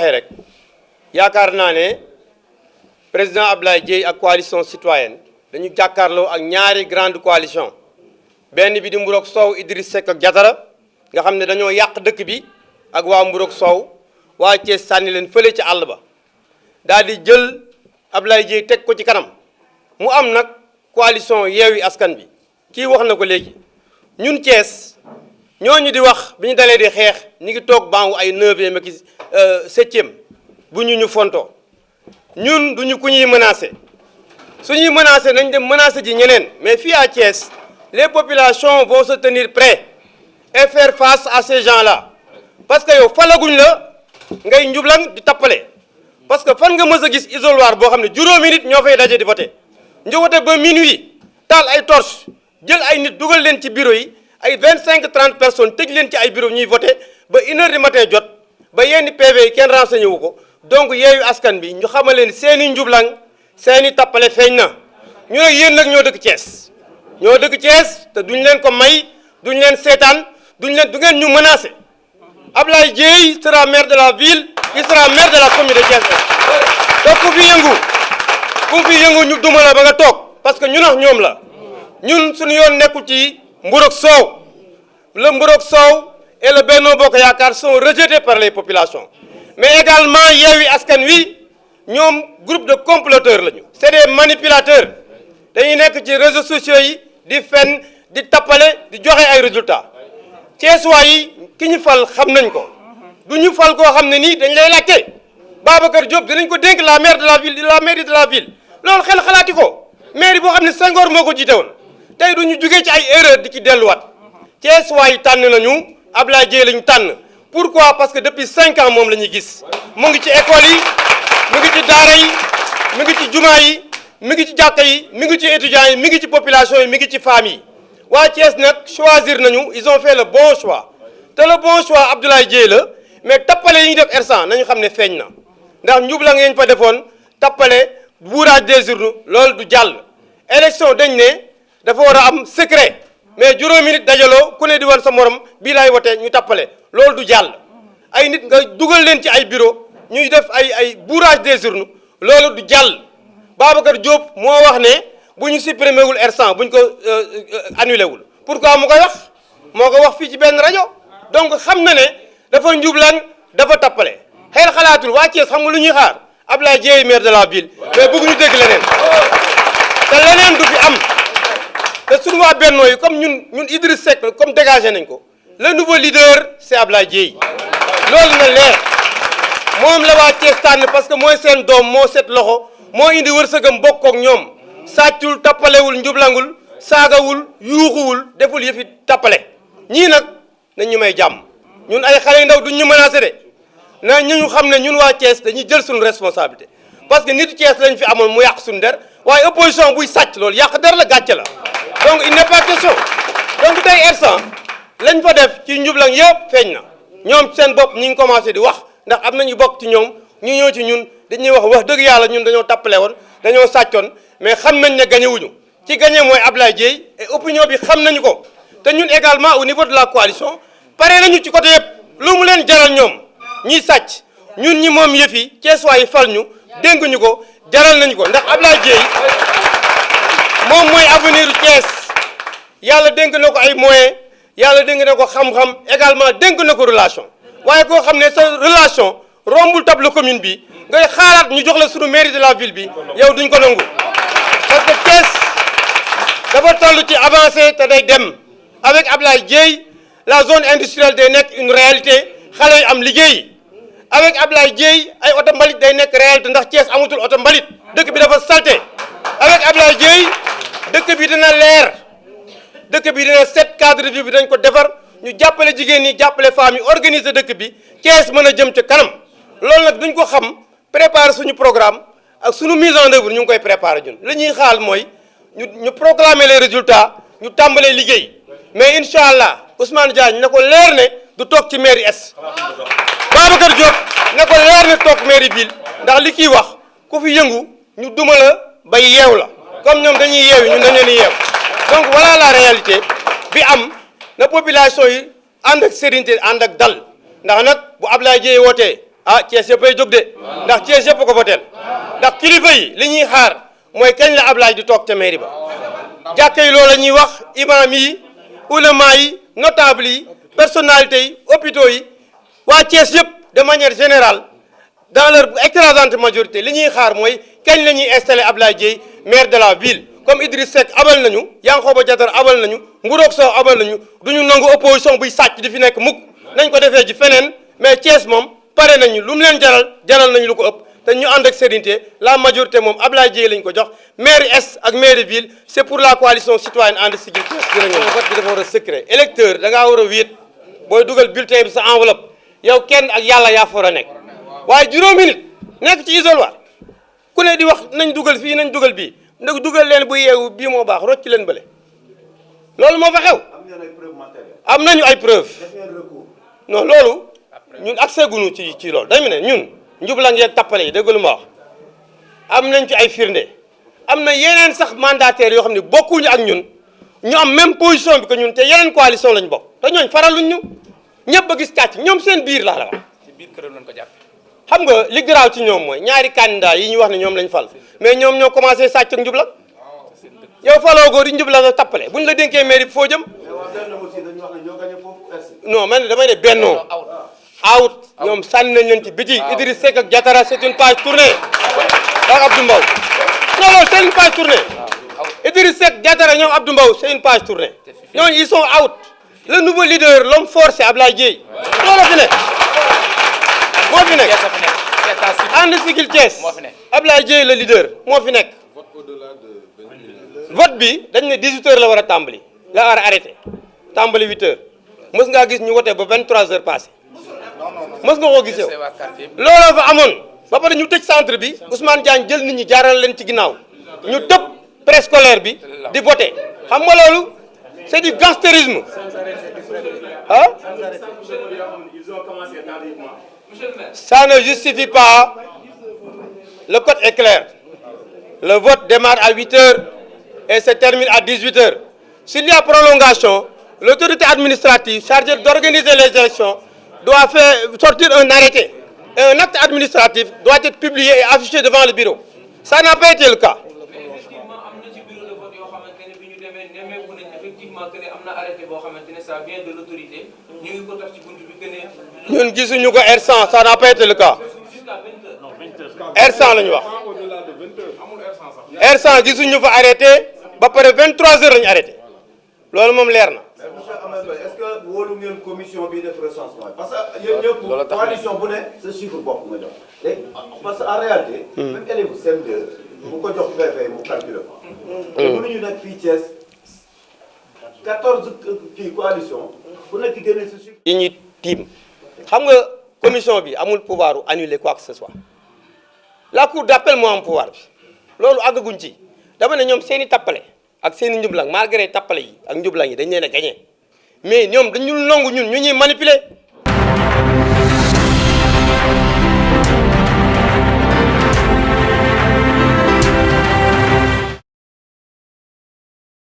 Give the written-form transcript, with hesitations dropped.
waxee rek yaakaar naa ne président Abdoulaye Dièye ak coalition citoyenne dañu jàkkaarloo ak ñaari grande coalition benn bi di Mburok Sow Idriss Seck ak Diatara nga xam ne dañoo yàq dëkk bi ak waa Mburok Sow waa Thiès sànni leen fële ci àll ba daal di jël Abdoulaye Dièye teg ko ci kanam mu am nag coalition Yewwi Askan Wi kii wax na ko léegi ñun Thiès ñooñu di wax bi ñu dalee di xeex ñu ngi toog bangu ay 9e ak 7e bu ñu fontoo ñun duñu ku ñuy menacé suñuy menacé nañ dem menacé ji ñeneen mais fii à Thiès les populations vont se tenir prêts et faire face à ces gens-là parce que yow falaguñ la ngay njublang di tappale parce que fan nga mës a gis isoloir boo xam ne juróomi nit ñoo fay daje di voté ñu voté ba minuit taal ay torche jël ay nit dugal leen ci bureau yi ay 25-30 personnes tëj leen ci ay bureau ñuy voté ba 1h du matin jot ba yenn PV yi kenn renseigné wu ko donc Yewwi Askan Wi ñu xamal leen seeni njublang seeni tappale feeñ na ñu nag yéen nag ñoo dëkk Thiès te duñ leen ko may duñ leen seetaan du ngeen ñu menacé Abdoulaye Dièye sera maire de la ville il sera maire de la commune de Thiès donc ku fi yëngu ñu duma la ba nga toog parce que ñun ak ñoom la ñun suñu yoon nekkul ci Mburok Sow le Mburok Sow et le Benno Bokk Yaakaar sont rejetés par les populations mais également Yewwi Askan Wi ñoom groupe de comploteurs lañu c'est des manipulateurs dañuy nekk ci réseaux sociaux yi di fen di tappale di joxe ay résultats Thiessois yi ki ñu fal xam nañ ko du ñu fal koo xam ne nii dañ lay laajte Babacar Diop dinañ ko dénk la maire de la ville la mairie de la ville loolu xel xalaati ko mairie boo xam ne Senghor moo ko jiite woon tey du ñu jugee ci ay erreur di ci delluwaat Thiessois yi tànn nañu Abdoulaye Dièye lañu tànn pourquoi parce que depuis 5 ans moom la ñuy gis mu ngi ci école yi mu ngi ci daara yi mu ngi ci jumaa yi mi ngi ci jàkka yi mi ngi ci étudiants yi mi ngi ci population yi mi ngi ci femmes yi waa Thiès nag choisir nañu ils ont fait le bon choix te le bon choix Abdoulaye Dièye la mais tappale yi ñu def R100 nañu xam ne feeñ na ndax njubla ngeen fa defoon tappale bourrage des urnes loolu du jàll élection dañ ne dafa war a am secret mais juróomi nit dajaloo ku ne di wan sa morom bii laay wote ñu tappale loolu du jàll ay nit nga dugal leen ci ay bureau ñuy def ay bourrage des urnes loolu du jàll Babacar Diop moo wax ne bu ñu supprimé wul R100 bu ñu ko annulé wul pourquoi mu koy wax moo ko wax fii ci benn rajo donc xam na ne dafa njublan dafa tappale xel xalaatul waa Thiès xam nga lu ñuy xaar Abdoulaye Dièye maire de la ville mais bëgg ñu dégg leneen te leneen du fi am te suñu waa Benno yi comme ñun Idriss Seck comme dégagé nañ ko le nouveau leader c'est Abdoulaye Dièye loolu na leer moom la waa Thiès tànn parce que mooy seen doom moo set loxo moo indi wërsëgam bokk ak ñoom sàccul tappalewul njublangul saagawul yuuxuwul deful yëfi tappale ñii nag nañ ñu may jàmm ñun ay xale yu ndaw duñ ñu menacé de na ñu xam ne ñun waa Thiès dañuy jël suñu responsabilité parce que nitu Thiès lañ fi amoon mu yàq suñu der waaye opposition buy sàcc loolu yàq der la gàcce la donc il n'est pas question donc tey R100 lañ fa def ci njublang yëpp feeñ na ñoom seen bopp ñi ngi commencé di wax ndax am na ñu bokk ci ñoom ñu ñëw ci ñun dañuy wax dëgg yàlla ñun dañoo tappale woon dañoo sàccoon mais xam nañ ne gagné wuñu ci gagné mooy Abdoulaye Dièye et opinion bi xam nañu ko te ñun également au niveau de la coalition pare nañu ci côté yëpp lu mu leen jaral ñoom ñiy sàcc ñun ñi moom yëf yi Thiessois yi fal ñu dénk ñu ko jaral nañu ko ndax Abdoulaye Dièye moom mooy avenir Thiès yàlla dénk na ko ay moyens yàlla dénk na ko xam-xam également dénk na ko relation waaye koo xam ne sa relation rombul tableau commune bi ngay xaaraat ñu jox la sunu mairie de la ville bi yow duñ ko nangu parce que Thiès dafa toll ci avancé te day dem avec Abdoulaye Dièye la zone industrielle day nekk une réalité xale yu am liggéey avec Abdoulaye Dièye ay oto mbalit day nekk réalité ndax Thiès amatul oto mbalit dëkk bi dafa salté avec Abdoulaye Dièye dëkk bi dina leer dëkk bi dina set cadre de vie bi dañ ko defar ñu jàppale jigéen ñi jàppale femmes yi organiser dëkk bi Thiès mën a jëm ca kanam loolu nag duñ ko xam préparer suñu programme ak suñu mise en œuvre ñu ngi koy préparer ñun li ñuy xaal mooy ñu proclamer les résultats ñu tàmbalee liggéey mais incha allah Ousmane Diagne na ko leer ne du toog ci mairie est Babacar Diop na ko leer ne toog mairie ville ndax li kiy wax ku fi yëngu ñu duma la ba yeew la comme ñoom dañuy yeewi ñun dañu leen di yeew donc voilà la réalité bi am na population yi ànd ak sérénité ànd ak dal ndax nag bu Abdoulaye Dièye wootee ah Thiès yëpp ay jóg de ndax Thiès yëpp ko voteel ndax kilifa yi li ñuy xaar mooy kañ la Ablaye di toog ca mairie ba jàkka yi loolu la ñuy wax imam yi ulama yi notable yi personnalité yi hôpitaux yi waa Thiès yëpp de manière générale dans leur écrasante majorité li ñuy xaar mooy kañ la ñuy installé Ablaye Dieye maire de la ville comme Idriss Seck abal nañu Yankhoba Diattara abal nañu Ngourock Sow abal nañu duñu nangu opposition buy sàcc di fi nekk mukk nañ ko defee ci feneen mais Thiès moom pare nañu lu mu leen jaral nañu lu ko ëpp te ñu ànd ak sérénité la majorité moom Ablaye Dieye lañ ko jox maire est ak maire ville c'est pour la coalition citoyenne And Siggil Thiès jërëjëf vote bi dafa war a secret électeur da ngaa war a wéet booy dugal bulletin bi sa enveloppe yow kenn ak yàlla yaa fa war a nekk waaye juróomi nit nekk ci isoloir ku ne di wax nañ dugal fii nañ dugal bii ndax dugal leen bu yeewu bii moo baax rocc leen bële loolu moo fa xew am nañu ay preuve non loolu ñun accès guñu ci loolu dañu ne ñun njublang yeeg tappale yi dégg lu ma wax am nañ ci ay firnde am na yeneen sax mandataires yoo xam ne bokkuñu ak ñun ñu am même position bi que ñun te yeneen coalition lañ bokk te ñooñ faraluñ ñu ñëpp a gis càcc ñoom seen biir laa la wax ci biir këram lañ ko jàpp xam nga li garaaw ci ñoom mooy ñaari candidat yi ñu wax ne ñoom lañ fal mais ñoom ñoo commencé sàcc ak njublang yow faloo góor yi njublang ak tappale buñ la dénkee mairie bi foo jëm non man damay ne bennoo out ñoom sànni nañ leen ci biti Idriss Seck ak Diattara c'est une page tournée ak Abdou Mbow non loolu c'est une page tournée Idriss Seck Diattara ñoom Abdou Mbow c'est une page tournée ñooñu ils sont out le nouveau leader l'homme fort c'est Ablaye Dieye loolu fi nekk moo fi nekk And Siggil Thiès Ablaye Dieye le leader moo fi nekk vote bi dañ ne 18h la war a tàmbali la war a arrêté tàmbali 8h mës ngaa gis ñu wote ba 23h passé mës nga koo gis yow looloo fa amoon ba pare ñu tëj centre bi Ousmane Diagne jël nit ñi jaaral leen ci ginnaaw ñu tëb préscolaire bi di voté xam nga loolu c'est du gangstérisme ah ça ne justifie pas le code est clair le vote démarre à 8h et se termine à 18h s'il y a prolongation l'autorité administrative chargée d'organiser les élections doit faire sortir un arrêté et un acte administratif doit être publié et affiché devant le bureau ça n'a pas été le cas effectivement am na ci bureau de vote yoo xamante ne bi ñu demee nemmeeku nañ effectivement que ne am na arrêté boo xamante ne ça vient de l'autorité ñu ngi ko tax ci buntu bi que ne ñun gisuñu ko R100 ça n'a pas été le cas jusqu'à 20h R100 la ñu wax R100 gisuñu fa arrêté ba pare 23h la ñu arrêté loolu moom leer na monsieur Ahmed Mbaye est-ce que wóolu ngeen commission bi def recensement parce que yéen ñëpp coalition bu ne sa chiffre bopp nga jox léegi parce que en réalité même élève CM2 bu ko jox PV mu calculer ko te mënuñu nag fii Thiès 14 kii coalition bu nekk génne sa chiffre yi ñuy tiim xam nga commission bi amul pouvoir u annuler quoi que ce soit la cour d'appel moo am pouvoir bi loolu àggaguñ ci dama ne ñoom seeni tappale ak seeni njublang malgré tappale yi ak njublang yi dañ leen a gagné mais ñoom dañu nangu ñun ñu ñuy manipuler